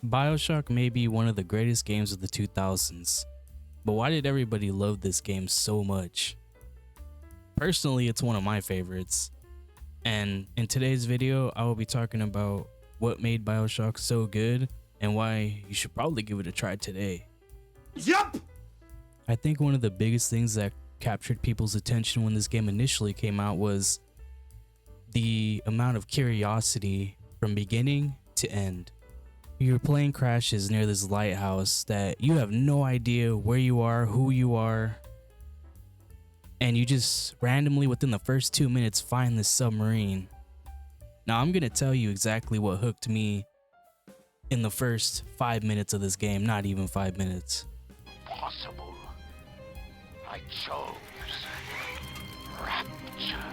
Bioshock may be one of the greatest games of the 2000s, but why did everybody love this game so much? Personally, it's one of my favorites, and in today's video, I will be talking about what made Bioshock so good and why you should probably give it a try today. Yup! I think one of the biggest things that captured people's attention when this game initially came out was the amount of curiosity from beginning to end. Your plane crashes near this lighthouse that you have no idea where you are, who you are, and you just randomly within the first 2 minutes find this submarine. Now I'm gonna tell you exactly what hooked me in the first 5 minutes of this game, not even 5 minutes. Possible. I chose rapture.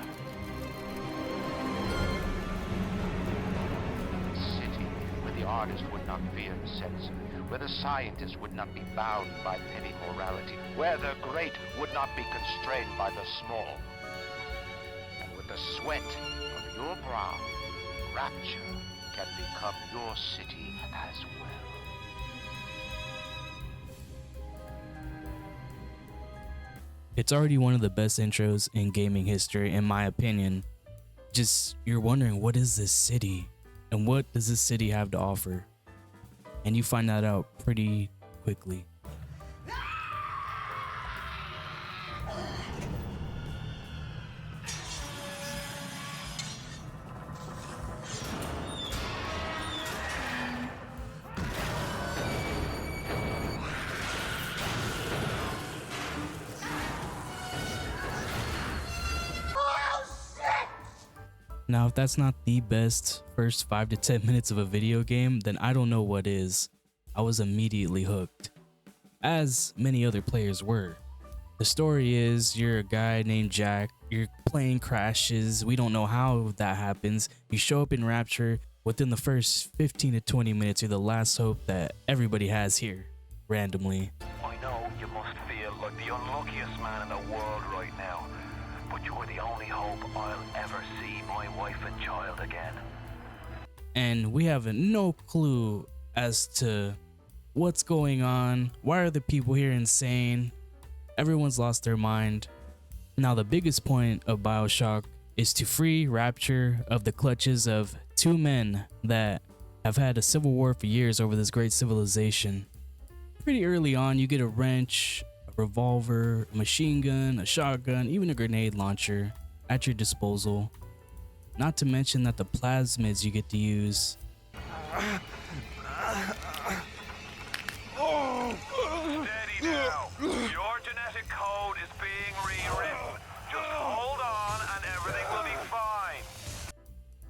City where the artist would not fear the censor, where the scientist would not be bound by petty morality, where the great would not be constrained by the small. And with the sweat of your brow, rapture can become your city as well. It's already one of the best intros in gaming history, in my opinion. Just, you're wondering, what is this city? And what does this city have to offer? And you find that out pretty quickly. Now, if that's not the best first 5 to 10 minutes of a video game, then I don't know what is. I was immediately hooked, as many other players were. The story is, you're a guy named Jack, your plane crashes, we don't know how that happens, you show up in Rapture, within the first 15 to 20 minutes you're the last hope that everybody has here, randomly. I know you must feel like the unluckiest man in the world right now, but you're the only hope I'll ever see my wife and child again. And we have no clue as to what's going on. Why are the people here insane? Everyone's lost their mind. Now, the biggest point of Bioshock is to free Rapture of the clutches of two men that have had a civil war for years over this great civilization. Pretty early on, you get a wrench, a revolver, a machine gun, a shotgun, even a grenade launcher at your disposal. Not to mention that the plasmids you get to use. Steady now. Your genetic code is being rewritten. Just hold on and everything will be fine.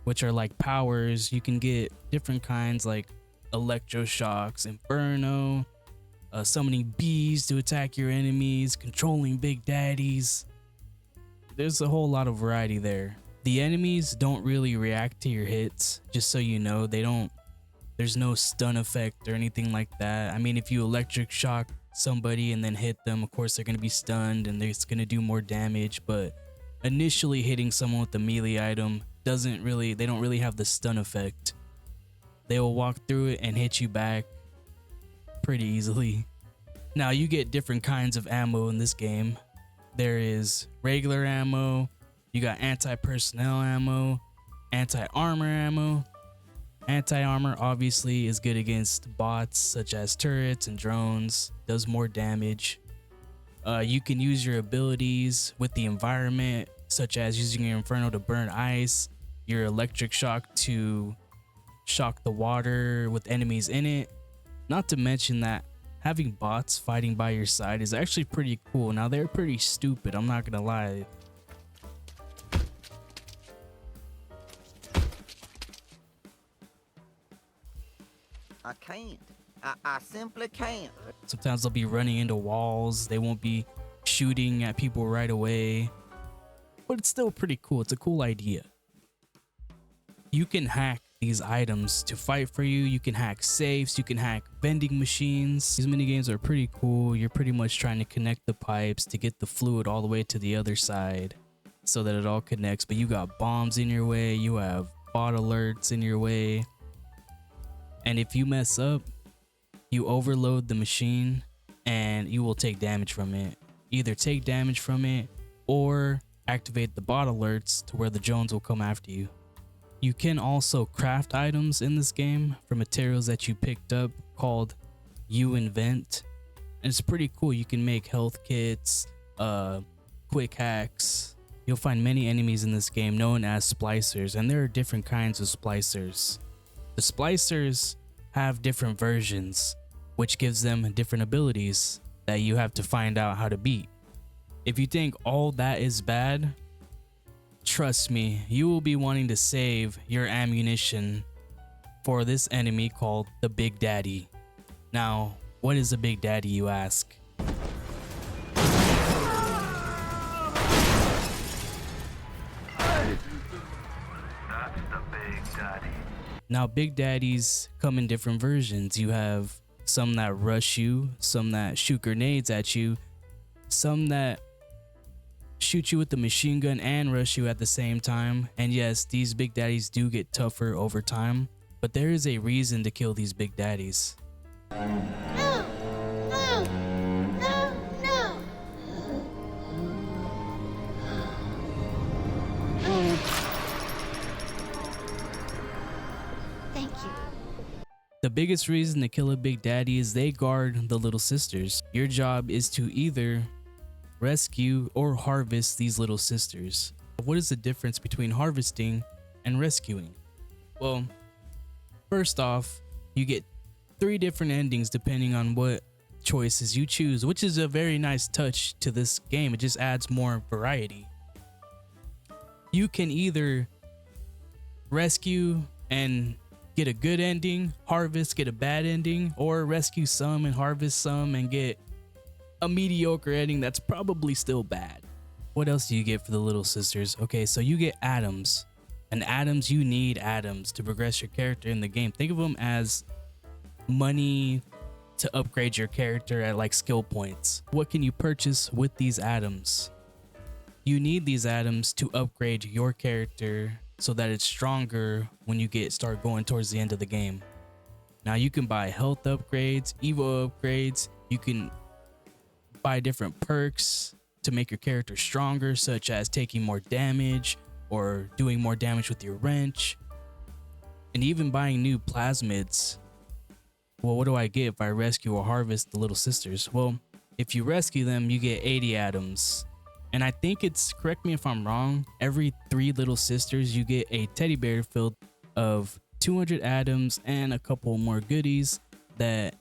Which are like powers. You can get different kinds like electroshocks, inferno, summoning bees to attack your enemies, controlling big daddies. There's a whole lot of variety there. The enemies don't really react to your hits, just so you know. There's no stun effect or anything like that. I mean, if you electric shock somebody and then hit them, of course they're going to be stunned and it's going to do more damage, but initially hitting someone with a melee item they don't really have the stun effect. They will walk through it and hit you back pretty easily. Now, you get different kinds of ammo in this game. There is regular ammo, you got anti-personnel ammo, anti-armor ammo. Anti-armor obviously is good against bots such as turrets and drones, does more damage. You can use your abilities with the environment, such as using your inferno to burn ice, your electric shock to shock the water with enemies in it. Not to mention that having bots fighting by your side is actually pretty cool. Now, they're pretty stupid, I'm not gonna lie. I can't. I simply can't. Sometimes they'll be running into walls, they won't be shooting at people right away, but it's still pretty cool. It's a cool idea. You can hack these items to fight for you. You can hack safes, you can hack vending machines. These minigames are pretty cool. You're pretty much trying to connect the pipes to get the fluid all the way to the other side so that it all connects, but you got bombs in your way, you have bot alerts in your way. And if you mess up, you overload the machine and you will take damage from it. Either take damage from it or activate the bot alerts to where the drones will come after you. You can also craft items in this game from materials that you picked up called You Invent. And it's pretty cool. You can make health kits, quick hacks. You'll find many enemies in this game known as splicers, and there are different kinds of splicers. The splicers have different versions, which gives them different abilities that you have to find out how to beat. If you think all that is bad, trust me, you will be wanting to save your ammunition for this enemy called the Big Daddy. Now, what is a Big Daddy, you ask? That's the Big Daddy. Now, Big Daddies come in different versions. You have some that rush you, some that shoot grenades at you, some that shoot you with the machine gun and rush you at the same time. And yes, these Big Daddies do get tougher over time, but there is a reason to kill these Big Daddies. No! No! No! No! Thank you. The biggest reason to kill a Big Daddy is they guard the little sisters. Your job is to either rescue or harvest these little sisters. What is the difference between harvesting and rescuing? Well, first off, you get 3 different endings depending on what choices you choose, which is a very nice touch to this game. It just adds more variety. You can either rescue and get a good ending, harvest, get a bad ending, or rescue some and harvest some and get a mediocre ending that's probably still bad. What else do you get for the little sisters? Okay, so you get atoms. And atoms, you need atoms to progress your character in the game. Think of them as money to upgrade your character at like skill points. What can you purchase with these atoms? You need these atoms to upgrade your character so that it's stronger when you start going towards the end of the game. Now you can buy health upgrades, evo upgrades. You can buy different perks to make your character stronger, such as taking more damage or doing more damage with your wrench, and even buying new plasmids. Well, what do I get if I rescue or harvest the little sisters? Well, if you rescue them, you get 80 atoms. And I think it's, correct me if I'm wrong, every 3 little sisters you get a teddy bear filled of 200 atoms and a couple more goodies that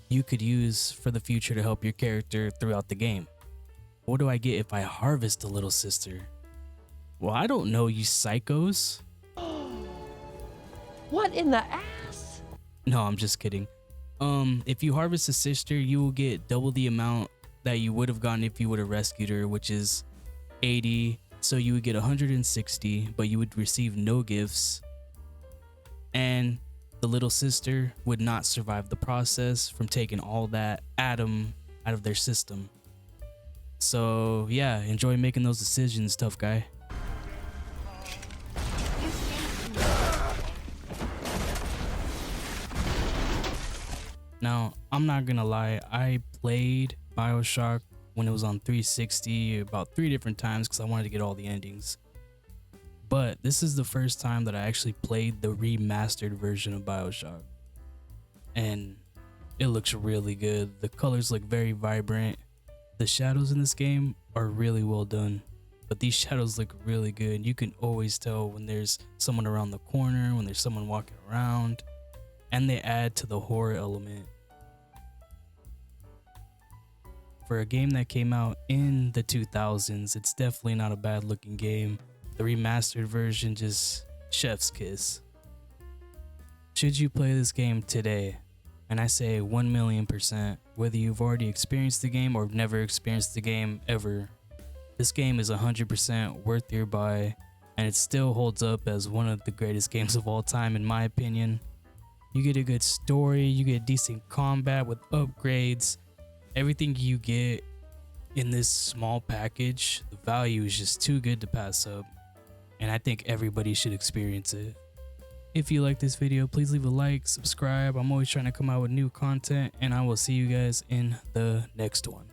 you could use for the future to help your character throughout the game. What do I get if I harvest a little sister? Well, I don't know, you psychos. What in the ass? No, I'm just kidding. If you harvest a sister, you will get double the amount that you would have gotten if you would have rescued her, which is 80. So you would get 160, but you would receive no gifts. And the little sister would not survive the process from taking all that atom out of their system. So yeah, enjoy making those decisions, tough guy. Now, I'm not gonna lie, I played Bioshock when it was on 360 about 3 different times because I wanted to get all the endings. But this is the first time that I actually played the remastered version of Bioshock. And it looks really good. The colors look very vibrant. The shadows in this game are really well done. But these shadows look really good. You can always tell when there's someone around the corner, when there's someone walking around. And they add to the horror element. For a game that came out in the 2000s, it's definitely not a bad looking game. The remastered version, just chef's kiss. Should you play this game today? And I say 1,000,000%, whether you've already experienced the game or never experienced the game ever. This game is 100% worth your buy, and it still holds up as one of the greatest games of all time in my opinion. You get a good story, you get decent combat with upgrades. Everything you get in this small package, the value is just too good to pass up. And I think everybody should experience it. If you like this video, please leave a like, subscribe. I'm always trying to come out with new content, and I will see you guys in the next one.